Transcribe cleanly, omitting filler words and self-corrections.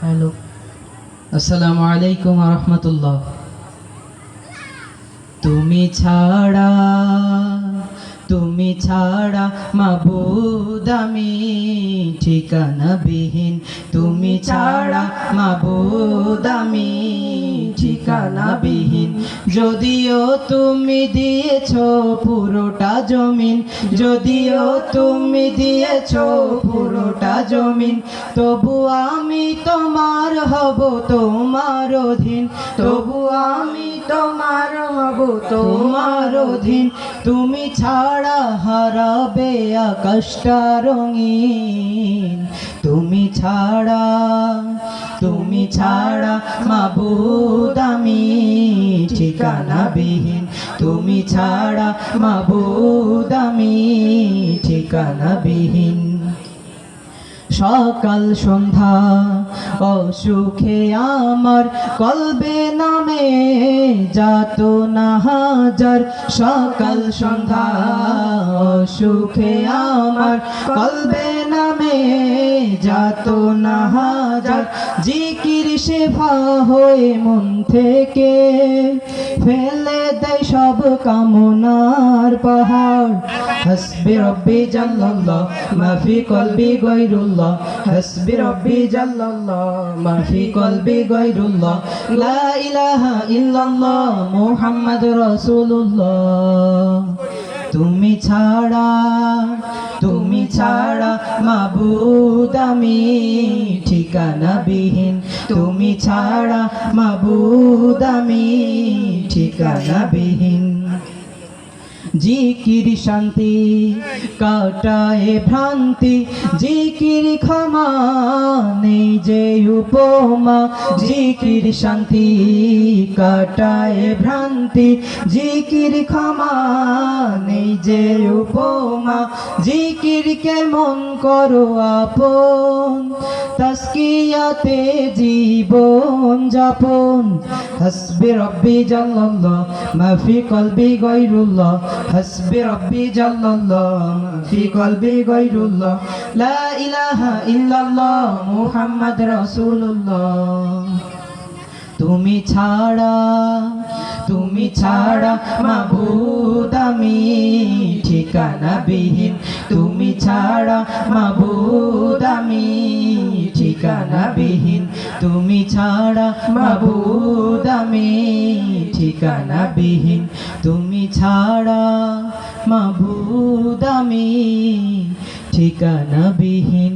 Hello, আসসালামু আলাইকুম ওয়া রাহমাতুল্লাহ। তুমি ছাড়া, তুমি ছাড়া মাবুদ আমি ঠিকানাবিহীন। তুমি ছাড়া মাবুদ আমি ঠিকানাবিহীন। যদিও তুমি দিয়েছো পুরোটা জমিন, যদিও তুমি দিয়েছো পুরোটা জমিন, তবু আমি তোমার হব, তোমার অধীন। তবু আমি তোমার হব, তোমার অধীন। তুমি ছাড়া হারাবে আকাশটা রঙিন। তুমি ছাড়া, তুমি ছাড়া মাবুদ আমি ঠিকানাবিহীন। তুমি ছাড়া মাবুদ আমি ঠিকানাবিহীন। সকাল সন্ধ্যা অসুখে আমার কলবে নামে যাত না হাজার। সকাল সন্ধ্যা অসুখে আমার কলবে নামে যাত না হাজার। জিকির শেফা হয়ে মন থেকে ফেলে দেয় সব কামনার পাহাড়। হাসবি রব্বি জাল্লাল্লাহ মাফি কলবি গায়রুল্লাহ। হাসবি রব্বি জাল্লাল্লাহ মাফি কলবি গায়রুল্লাহ। লা ইলাহা ইল্লাল্লাহ মুহাম্মাদুর রাসূলুল্লাহ। তুমি ছাড়া, তুমি ছাড়া মাবুদ আমি ঠিকানাবিহীন। তুমি ছাড়া মাবুদ আমি ঠিকানাবিহীন। জিকির শান্তি কাটায় ভ্রান্তি, জিকির ক্ষমা নেই যে উপমা। জিকির শান্তি কাটায় ভ্রান্তি, জিকির ক্ষমা নেই যে উপমা। জিকির কেমন করো আপন, তাসকিয়াতে জীবন যাপন। হাসবি রব্বি জাল্লাল্লাহ মাফি কলবি গায়রুল্লাহ। হাসবি রব্বি জাল্লাল্লাহ মাফি কলবি গায়রুল্লাহ। লা ইলাহা ইল্লাল্লাহ মুহাম্মাদ রাসূলুল্লাহ। তুমি ছাড়া, তুমি ছাড়া মাবুদ আমি ঠিকানাবিহীন। তুমি ছাড়া মাবুদ আমি ঠিকানাবিহীন। তুমি ছাড়া মাবুদ আমি ঠিকানাবিহীন। তুমি ছাড়া মাবুদ আমি ঠিকানাবিহীন।